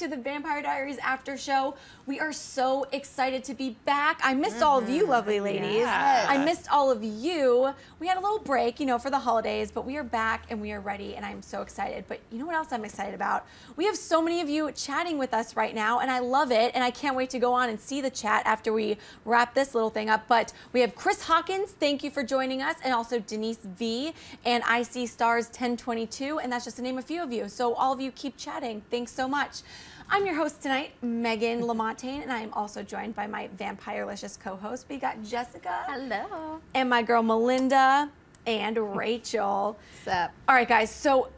to the Vampire Diaries after show. We are so excited to be back. I missed all of you lovely ladies. Yes. I missed all of you. We had a little break, you know, for the holidays, but we are back and we are ready and I'm so excited. But you know what else I'm excited about? We have so many of you chatting with us right now and I love it and I can't wait to go on and see the chat after we wrap this little thing up. But we have Chris Hawkins, thank you for joining us, and also Denise V and IC Stars 1022, and that's just to name a few of you. So all of you keep chatting. Thanks so much. I'm your host tonight, Megan Lamontagne, and I am also joined by my Vampirelicious co-host. We got Jessica. Hello. And my girl Melinda and Rachel. What's up? All right, guys, so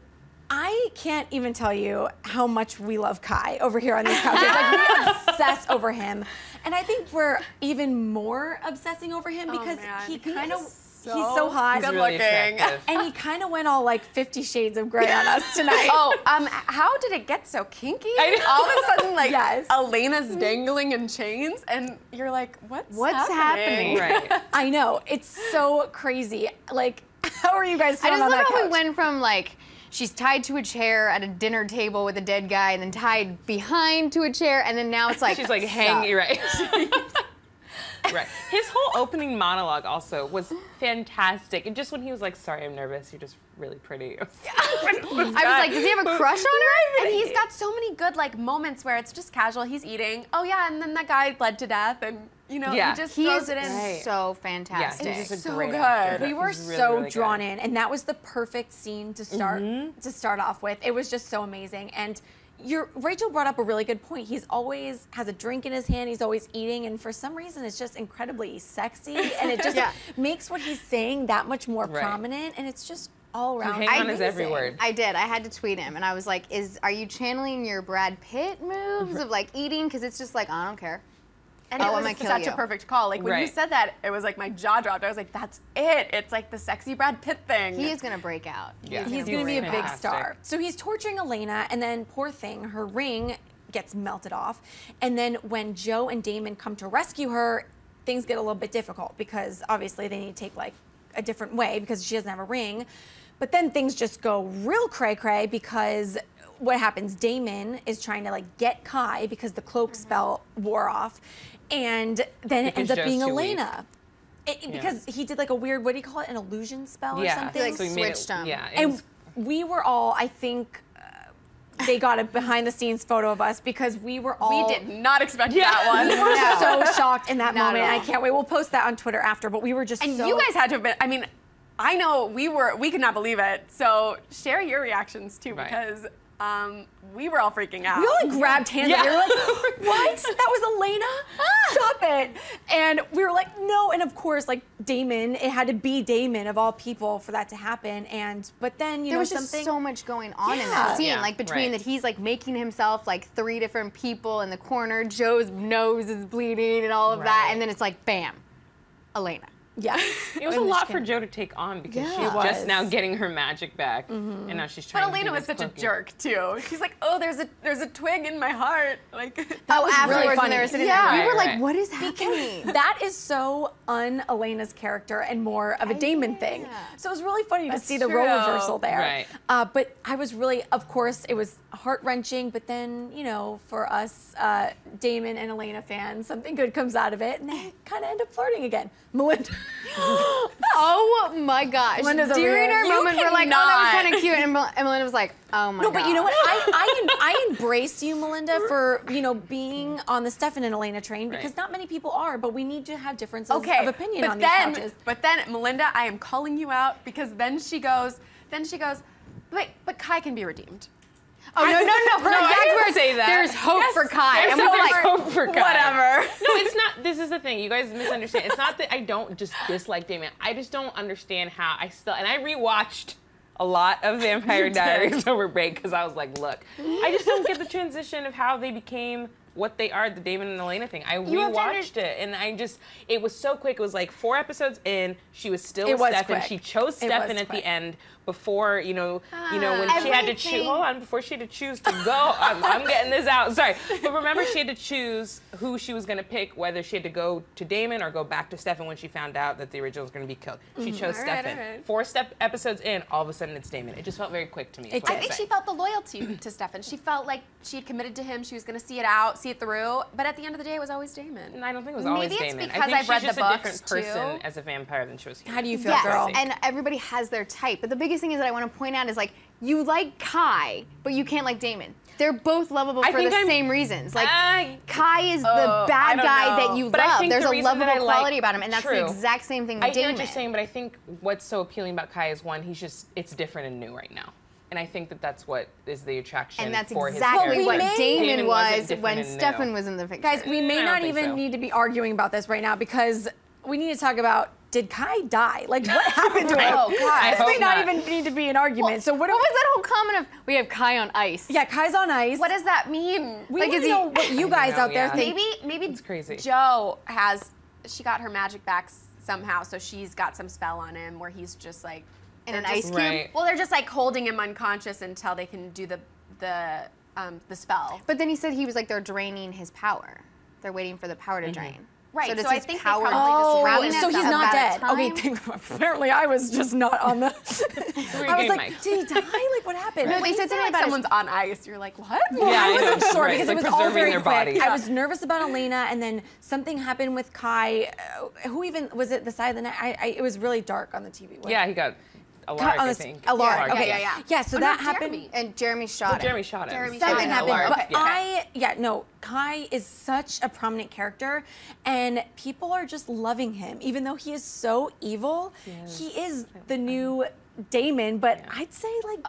I can't even tell you how much we love Kai over here on these couches. Like, we obsess over him. And I think we're even more obsessing over him because he kind of, he's so hot. Good looking. And he kind of went all like 50 Shades of Grey on us tonight. How did it get so kinky? All of a sudden, like, Elena's dangling in chains, and you're like, what's happening? Right. I know, it's so crazy. Like, how are you guys feeling on that couch? I just love how we went from like, she's tied to a chair at a dinner table with a dead guy, and then tied behind to a chair, and then now it's like she's like hanging, right? Right. His whole opening monologue also was fantastic. And just when he was like, sorry, I'm nervous, you're just really pretty. I was like, does he have a crush on her? And he's got so many good like moments where it's just casual. He's eating. Oh yeah, and then that guy bled to death, and you know, he just throws it in. Right. So fantastic. Yeah, he's just a so great good. actor. We were He's really, so really drawn good. in, and that was the perfect scene to start off with. It was just so amazing. And Rachel brought up a really good point. He's always has a drink in his hand. He's always eating, and for some reason, it's just incredibly sexy, and it just makes what he's saying that much more prominent. And it's just all around. You hang on his every word. I did. I had to tweet him, and I was like, "Are you channeling your Brad Pitt moves of like eating? Because it's just like I don't care." And it was such a perfect call. Like when you said that, it was like my jaw dropped. I was like, that's it. It's like the sexy Brad Pitt thing. He is gonna break out. Yeah. He's gonna be a big star. So he's torturing Elena, and then poor thing, her ring gets melted off. And then when Joe and Damon come to rescue her, things get a little bit difficult because obviously they need to take like a different way because she doesn't have a ring. But then things just go real cray-cray because what happens, Damon is trying to like get Kai because the cloak spell wore off. And then it ends up being Elena. Because he did like a weird, what do you call it, an illusion spell or something? Like so switched him. Yeah. And we were all, I think, they got a behind the scenes photo of us because we were all. We did not expect that one. We were so shocked in that moment. I can't wait. We'll post that on Twitter after, but we were just And you guys had to have been, I mean, I know we could not believe it. So share your reactions too because we were all freaking out. We all like grabbed hands and we were like, what? That was Elena? Stop it. And we were like, no. And of course, like Damon, it had to be Damon of all people for that to happen. But then, you know, there was just so much going on in that scene. Like between that he's like making himself like 3 different people in the corner, Joe's nose is bleeding and all of that. And then it's like, bam, Elena. Yeah. It was a lot for Joe to take on because she's just now getting her magic back, and now she's trying. But Elena was such a jerk too. She's like, oh, there's a twig in my heart. Like that was afterwards really when they were sitting there, we were like, what is happening? Because that is so un-Elena's character and more of a Damon thing. So it was really funny to see the role reversal there. Right. But I was really, of course, it was heart-wrenching. But then, you know, for us Damon and Elena fans, something good comes out of it, and they kind of end up flirting again. Melinda. Oh my gosh. During our moment, we're like, oh, that was kind of cute. And Melinda was like, oh my God. No, but you know what? I embrace you, Melinda, for, you know, being on the Stefan and Elena train because not many people are, but we need to have differences of opinion on these couches. But then, Melinda, I am calling you out because then she goes, but Kai can be redeemed. Oh, no. Her exact words say that. There's hope for Kai. And we were like, hope for Kai. Whatever. No, it's not. This is the thing. You guys misunderstand. It's not that I don't just dislike Damon. I just don't understand how and I rewatched a lot of Vampire Diaries over break because I was like, look, I just don't get the transition of how they became what they are, the Damon and Elena thing. I rewatched it, and it was so quick. It was like 4 episodes in, she was still with Stefan. She chose Stefan at the end before, when she had to choose, before she had to choose to go, I'm getting this out, sorry. But remember, she had to choose who she was going to pick, whether she had to go to Damon or go back to Stefan when she found out that the original was going to be killed. She chose Stefan. 4 episodes in, all of a sudden it's Damon. It just felt very quick to me. I think she felt the loyalty to Stefan. She felt like she had committed to him, she was going to see it out, see it through, but at the end of the day, it was always Damon. And I don't think it was always Damon. Maybe it's because I've read the books, a different person as a vampire than she was human. How do you feel, girl? And everybody has their type, but the biggest thing is that I want to point out is like, you like Kai, but you can't like Damon. They're both lovable for the same reasons. Like, Kai is the bad guy that you love. There's a lovable quality about him, and that's the exact same thing with Damon. I hear what you're saying, but I think what's so appealing about Kai is, one, it's different and new right now. And I think that's what is the attraction for his character. And that's exactly what Damon was when Stefan was in the picture. Guys, we may not even need to be arguing about this right now, because we need to talk about, did Kai die? Like, what happened to him? Oh, God. This may not even need to be an argument. Well, so what was that whole comment of, we have Kai on ice? Yeah, Kai's on ice. What does that mean? We want to know what you guys out there think. Maybe it's crazy. Jo she got her magic back somehow, so she's got some spell on him where he's just like in an ice cube. Right. Well, they're just like holding him unconscious until they can do the spell. But then he said he was like, they're draining his power. They're waiting for the power to drain. Right, so, does I his think power so he's not dead. Okay, apparently I was just not on the. I was like, did he die? Like, what happened? No, they said something about someone's on ice. You're like, what? Well, I wasn't sure because it was all very quick. Body. I was nervous about Elena, and then something happened with Kai. Who even was it? The side of the night. It was really dark on the TV. Yeah, he got. Alaric, I think. Alaric. Okay. Yeah. So that happened. And Jeremy shot him. Jeremy shot him. Something happened. But Kai is such a prominent character, and people are just loving him, even though he is so evil. He is the new Damon, but I'd say like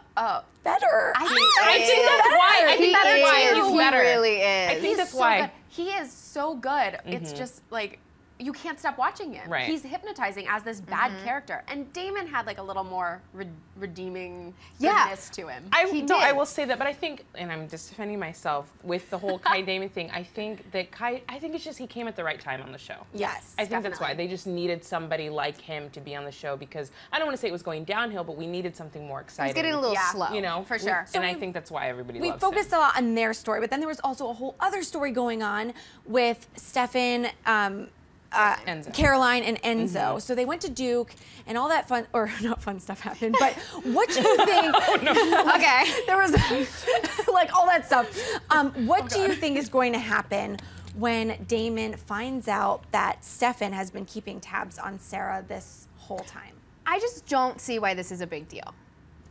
better. I think that's why. I think that's why he's better. He really is. I think that's why. He is so good. It's just like, you can't stop watching him. Right. He's hypnotizing as this bad character. And Damon had like a little more redeeming goodness to him. I will say that, but I think, and I'm just defending myself with the whole Kai Damon thing, I think that it's just he came at the right time on the show. Yes, I think that's why. They just needed somebody like him to be on the show, because I don't want to say it was going downhill, but we needed something more exciting. He's getting a little slow. You know? For sure. And I think that's why everybody loves him. We focused a lot on their story, but then there was also a whole other story going on with Stefan, Caroline and Enzo. So they went to Duke, and all that fun, or not fun stuff happened, but what do you think? Okay, there was like all that stuff. What do you think is going to happen when Damon finds out that Stefan has been keeping tabs on Sarah this whole time? I just don't see why this is a big deal.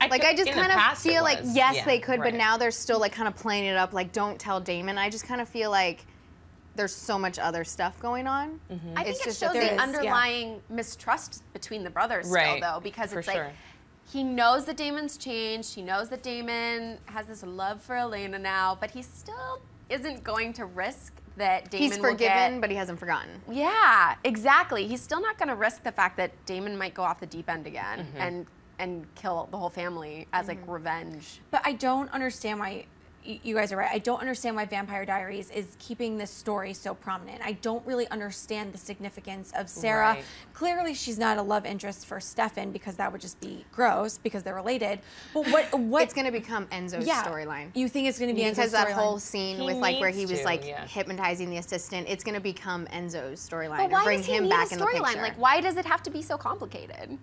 I just kind of feel like, yes, they could, but now they're still like kind of playing it up like, don't tell Damon. I just kind of feel like there's so much other stuff going on. I think it shows the underlying mistrust between the brothers still, though, because it's like, he knows that Damon's changed. He knows that Damon has this love for Elena now, but he still isn't going to risk that Damon He's forgiven, but he hasn't forgotten. Yeah, exactly. He's still not going to risk the fact that Damon might go off the deep end again and kill the whole family as like revenge. But I don't understand why. You guys are right. I don't understand why Vampire Diaries is keeping this story so prominent. I don't really understand the significance of Sarah. Right. Clearly, she's not a love interest for Stefan, because that would just be gross because they're related. But what it's going to become Enzo's storyline. You think it's going to be Enzo's storyline? Because that whole scene with like where he was like hypnotizing the assistant, it's going to become Enzo's storyline. But why bring does he him need back a in the picture. storyline? Like, why does it have to be so complicated?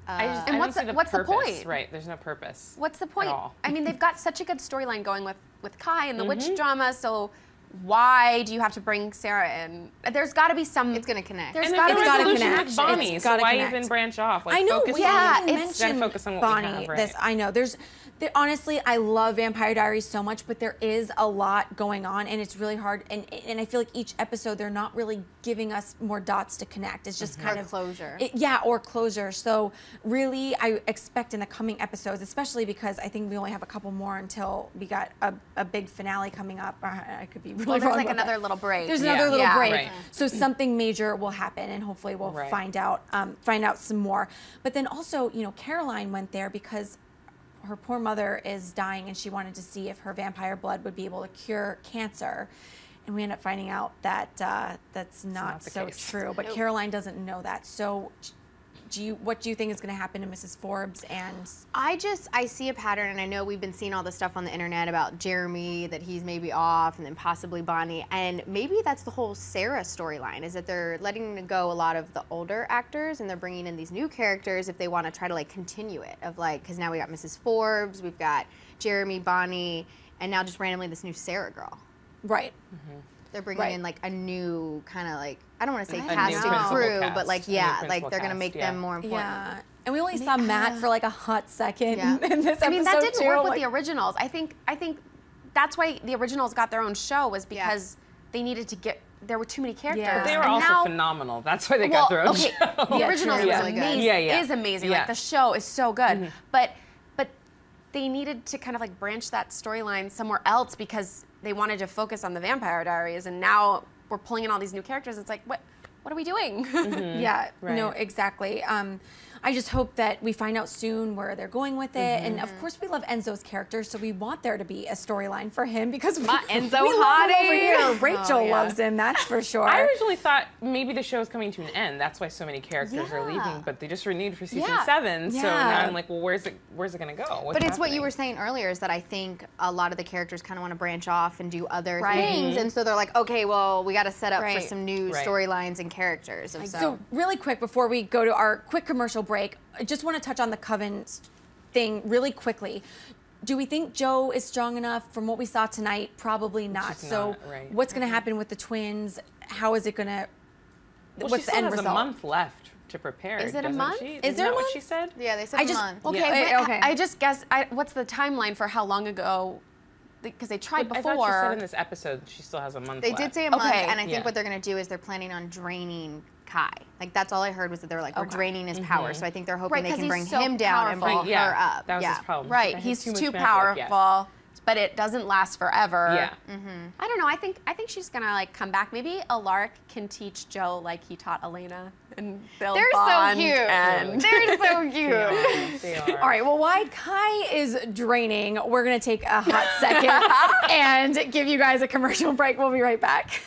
And what's the point? Right, there's no purpose. What's the point? At all. I mean, they've got such a good storyline going with Kai and the witch drama, so why do you have to bring Sarah in? There's got to be some. It's going to connect. There's got to be some connection with Bonnie, so why even branch off? Like, I know. Focus Mentioned focus on what Bonnie. we have, right? This I know. Honestly, I love Vampire Diaries so much, but there is a lot going on, and it's really hard. And I feel like each episode, they're not really giving us more dots to connect. It's just kind of closure. Or closure. So really, I expect in the coming episodes, especially because I think we only have a couple more until we got a big finale coming up. I could be really wrong. There's like about another that. little break. There's another little break. Right. So something major will happen, and hopefully we'll find out some more. But then also, Caroline went there because her poor mother is dying, and she wanted to see if her vampire blood would be able to cure cancer. and we end up finding out that that's not so true. But Caroline doesn't know that. So what do you think is going to happen to Mrs. Forbes? And I see a pattern, and I know we've been seeing all this stuff on the internet about Jeremy, that he's maybe off, and then possibly Bonnie, and maybe that's the whole Sarah storyline, is that they're letting go a lot of the older actors, and they're bringing in these new characters if they want to try to like continue it, of like, because now we got Mrs. Forbes, we've got Jeremy, Bonnie, and now just randomly this new Sarah girl. Right. They're bringing in like a new kind of like, I don't want to say cast and crew, but like, yeah, like they're going to make them more important. Yeah. And we only saw Matt for like a hot second in this episode. I mean, that didn't work with the originals. I think that's why the originals got their own show, was because they needed to get, there were too many characters. But they were also phenomenal. That's why they got their own show. The originals is amazing. Is amazing. Like the show is so good. But they needed to kind of like branch that storyline somewhere else because they wanted to focus on the Vampire Diaries, and now we're pulling in all these new characters. It's like, what are we doing? No, exactly. I just hope that we find out soon where they're going with it. And of course, we love Enzo's character, so we want there to be a storyline for him because my Enzo we love him over here. Rachel loves him, that's for sure. I originally thought maybe the show is coming to an end. That's why so many characters are leaving, but they just renewed for season 7. So now I'm like, well, where's it going to go? But it's what you were saying earlier, is that I think a lot of the characters kind of want to branch off and do other things, and so they're like, okay, well, we got to set up for some new storylines and characters. So really quick before we go to our quick commercial break, I just want to touch on the Coven thing really quickly. Do we think Joe is strong enough? From what we saw tonight, probably not. So what's going to happen with the twins? How is it going to, what's the end result? She still has a month left to prepare. Is it a month? Is there a month? What she said? Yeah, they said a month. Okay, I just guess, what's the timeline for how long ago? Because they tried before. I thought she said in this episode she still has a month left. They did say a month, and I think what they're going to do is they're planning on draining Kai. Like, that's all I heard, was that they're like, we're draining his power. So I think they're hoping they can bring him down and bring her up. That was his problem. Right, he's too powerful, but it doesn't last forever. I don't know, I think she's going to like come back. Maybe Alaric can teach Joe like he taught Elena, and they'll bond. They're so cute. They are. All right, well, while Kai is draining, we're going to take a hot second and give you guys a commercial break. We'll be right back.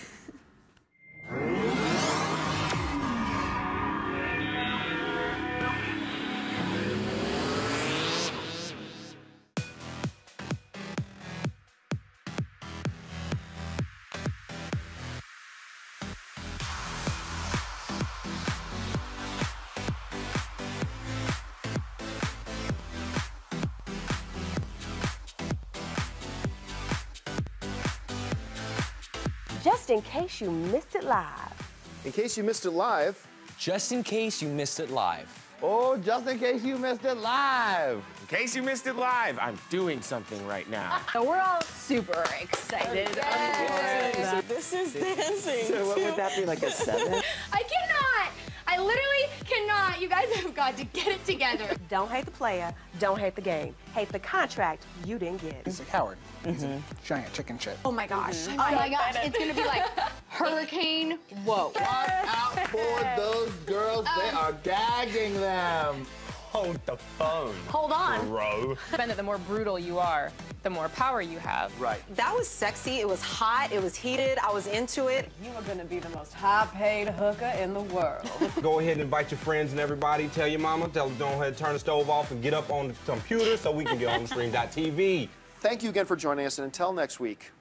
Just in case you missed it live. In case you missed it live. Just in case you missed it live. Oh, just in case you missed it live. In case you missed it live, I'm doing something right now. So we're all super excited. So this is dancing. So what would that be, like a 7? I cannot. I literally cannot. You guys have got to get it together. Don't hate the player. Don't hate the game. Hate the contract you didn't get. He's a coward. He's a giant chicken shit. Oh my gosh. Oh my gosh. It's going to be like hurricane. Whoa. Watch out for those girls. They are gagging them. Hold the phone. Hold on. Bro. The more brutal you are, the more power you have. Right. That was sexy. It was hot. It was heated. I was into it. You are going to be the most high-paid hooker in the world. Go ahead and invite your friends and everybody. Tell your mama. Tell them, go ahead and turn the stove off and get up on the computer so we can get on theStream.tv. Thank you again for joining us, and until next week,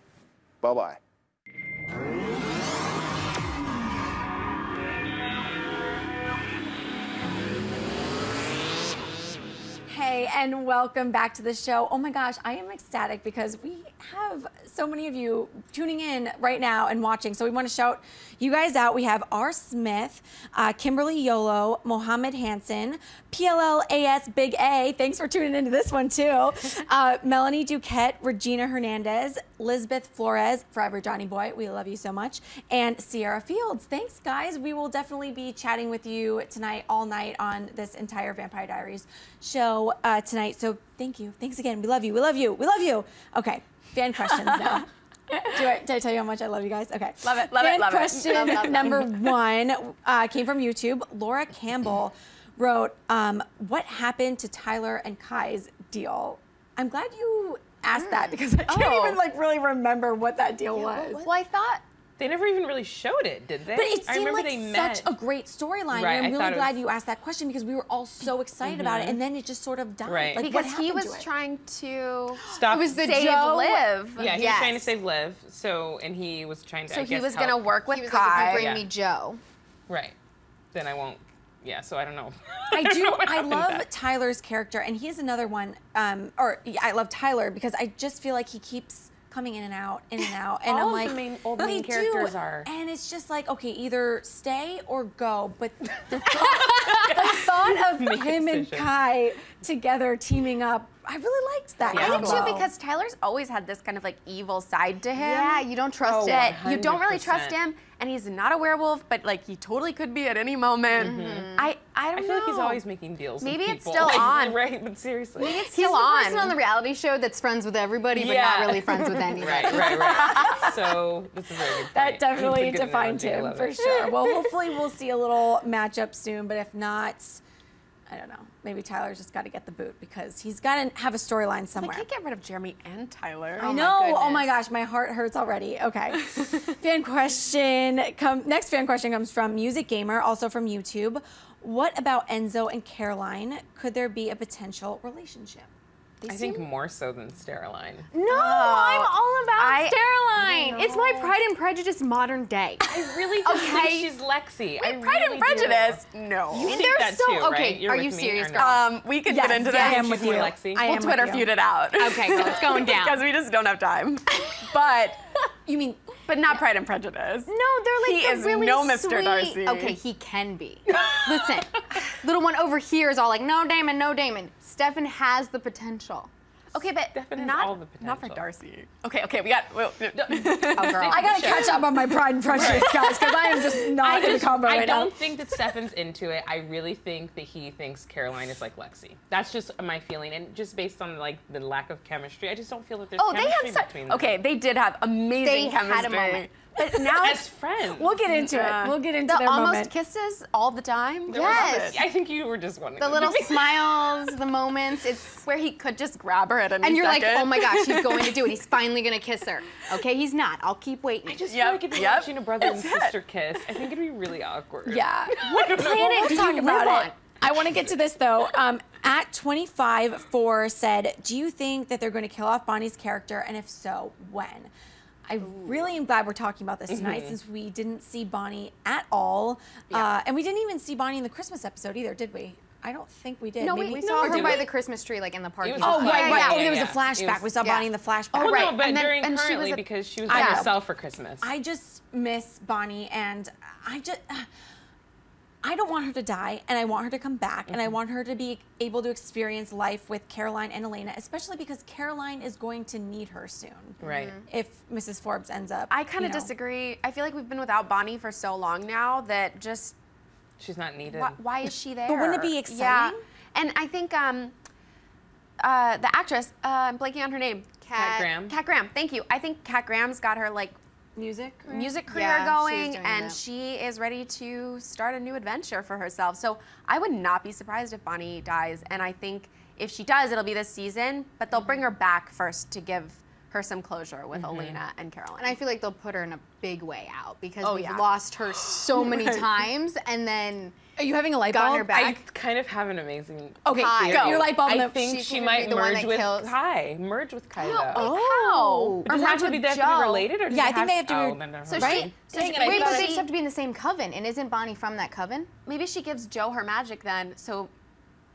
bye-bye. Hey, and welcome back to the show. Oh my gosh, I am ecstatic because we have so many of you tuning in right now and watching. So we want to shout you guys out. We have R. Smith, Kimberly Yolo, Mohammed Hansen, PLLAS Big A. Thanks for tuning into this one too. Melanie Duquette, Regina Hernandez, Lisbeth Flores, Forever Johnny Boy. We love you so much. And Sierra Fields. Thanks, guys. We will definitely be chatting with you tonight, all night on this entire Vampire Diaries show tonight. So thank you. Thanks again. We love you. We love you. We love you. Okay. Fan questions now. Did I tell you how much I love you guys? Okay. Love it, love it, love it. Question number 1 came from YouTube. Laura Campbell wrote, what happened to Tyler and Kai's deal? I'm glad you ask that because I can't even like really remember what that deal was. Well, I thought they never even really showed it, did they? But it seemed like such a great storyline. Right, and I'm really glad you asked that question because we were all so excited about it, and then it just sort of died. Right. Like, because he was trying to stop. It was the save Liv. Yeah, he was trying to save Liv. So, and he was trying to. So he was going to work with Kai. Like, if you bring me Joe. Right. Then I won't. Yeah, so I don't know. I love Tyler's character, and he's another one. I love Tyler because I just feel like he keeps coming in and out, and All I'm like, the main characters are. And it's just like, okay, either stay or go. But the thought of him and Kai together teaming up, I really liked that. I did too, because Tyler's always had this kind of like evil side to him. Yeah, you don't trust him. You don't really trust him, and he's not a werewolf, but like he totally could be at any moment. I don't know. I feel like he's always making deals with people. Maybe it's still on. Right, but seriously. Maybe it's still on. He's the person on the reality show that's friends with everybody, but not really friends with anybody. Right. So that's a very good point. That definitely defined him for sure. Well, hopefully we'll see a little matchup soon, but if not, I don't know. Maybe Tyler's just got to get the boot because he's got to have a storyline somewhere. They can't get rid of Jeremy and Tyler. I know. Oh my gosh, my heart hurts already. Okay. Next fan question comes from Music Gamer, also from YouTube. What about Enzo and Caroline? Could there be a potential relationship? I think more so than Steroline. No, I'm all about Steroline. It's my Pride and Prejudice modern day. I really do think she's Lexi. Wait, Pride and Prejudice? No. You think that too, right? Are you serious, girl? We could get into that. I am with you. Lexi. We'll Twitter feud it out. Okay, girl, it's going down. Because we just don't have time. But you mean, but not Pride and Prejudice. No, they're like he is really no Mr. sweet. Darcy. Okay, he can be. Listen, little one over here is all like, no, Damon, no, Damon. Stefan has the potential. Okay, but not for Darcy. Okay, we got. Oh, girl. I gotta catch up on my Pride and Prejudice, guys, because I am just not in the combo right now. I don't think that Stefan's into it. I really think that he thinks Caroline is like Lexi. That's just my feeling, and just based on like the lack of chemistry, I just don't feel that there's chemistry between them. Okay, they did have amazing chemistry. They had a moment. But now as friends. We'll get into it. We'll get into their almost moment. kisses all the time. Yes. I think you were just wondering. The little smiles, the moments. It's where he could just grab her at any and you're second. like, oh my gosh, he's going to do it. He's finally going to kiss her. Okay, he's not. I'll keep waiting. I just feel like if you're watching a brother and sister kiss, I think it'd be really awkward. Yeah. What planet do you live on? I want to get to this though. At 25-4 said, do you think that they're going to kill off Bonnie's character, and if so, when? I really am glad we're talking about this tonight since we didn't see Bonnie at all. And we didn't even see Bonnie in the Christmas episode either, did we? I don't think we did. No, we saw her by the Christmas tree, like in the park. Oh, right. Oh, there was a flashback. We saw Bonnie in the flashback. Oh, right. no, but during currently because she was by herself for Christmas. I just miss Bonnie, and I don't want her to die, and I want her to come back, and I want her to be able to experience life with Caroline and Elena, especially because Caroline is going to need her soon. Right. If Mrs. Forbes ends up, I kind of disagree. I feel like we've been without Bonnie for so long now that just... She's not needed. Why is she there? But wouldn't it be exciting? Yeah. And I think the actress, I'm blanking on her name. Kat Graham. Kat Graham, thank you. I think Kat Graham's got her like music career going, and she is ready to start a new adventure for herself. So I would not be surprised if Bonnie dies, and I think if she does, it'll be this season, but they'll bring her back first to give her some closure with Elena and Caroline. And I feel like they'll put her in a big way out because we've lost her so many times, and then are you having a light bulb? Her back. I kind of have an amazing. Okay, go. Your light bulb. I think she might merge with Kai. Merge with Kai, though. Oh, does it have to be related, or I think they have to be. Wait, but they just have to be in the same coven, and isn't Bonnie from that coven? Maybe she gives Joe her magic then, so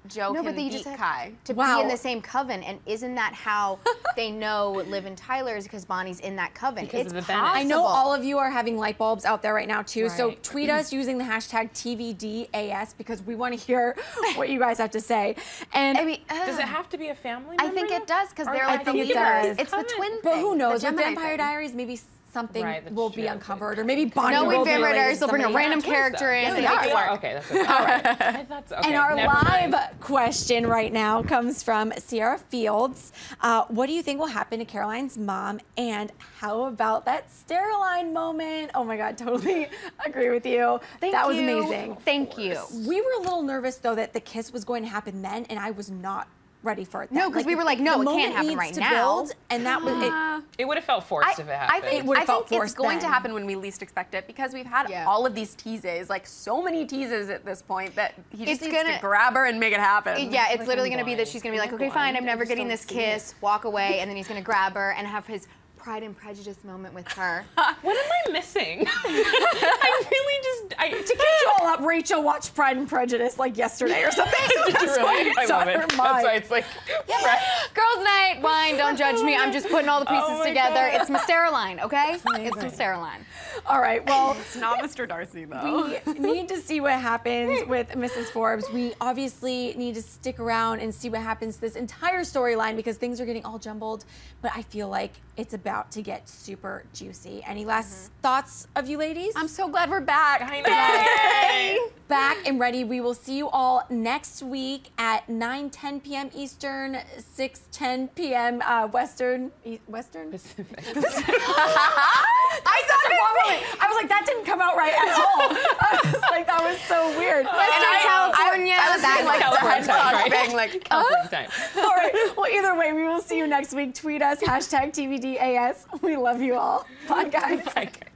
Joe can beat Kai. To be in the same coven, and isn't that how they know Liv and Tyler is because Bonnie's in that coven? Because it's of the possible. I know all of you are having light bulbs out there right now too, so tweet us using the hashtag TVDAS because we want to hear what you guys have to say. And I mean, does it have to be a family member? I think it does because they're like the leaders. It's the twin thing. But who knows? With Vampire Diaries, maybe something will be uncovered, or maybe Bonnie will be Vampire Diaries, they'll bring a random character in. Okay, that's okay. All right. I thought so. And our live question right now comes from Sierra Fields. What do you think will happen to Caroline's mom, and how about that Steroline moment? Oh my God, totally agree with you. That was amazing. Thank you. We were a little nervous though that the kiss was going to happen then, and I was not ready for it. No, because we were like, no, it can't happen right now. And that was it would have felt forced if it happened. I think it's going to happen when we least expect it because we've had all of these teases, like so many teases at this point that he just needs to grab her and make it happen. Yeah, it's literally going to be that she's going to be like, okay, fine, I'm never getting this kiss, walk away, and then he's going to grab her and have his Pride and Prejudice moment with her. What am I missing? I really just... To catch you all up, Rachel watched Pride and Prejudice like yesterday or something. Did you really? I love it. That's why it's like... Girls' night, wine, don't judge me. I'm just putting all the pieces together. God. It's my Steroline, okay? It's my Steroline. All right, well... It's not Mr. Darcy, though. We need to see what happens with Mrs. Forbes. We obviously need to stick around and see what happens to this entire storyline because things are getting all jumbled, but I feel like it's about to get super juicy. Any last thoughts of you ladies? I'm so glad we're back. I know. Back and ready. We will see you all next week at 9:10 p.m. Eastern, 6:10 p.m. Western? Pacific. I was like, that didn't come out right at all. I was like, that was so weird. California. I was like California time, right? Bang, like California time. All right. Well, either way, we will see you next week. Tweet us, #TVDAS. We love you all. Bye, guys. Bye, guys.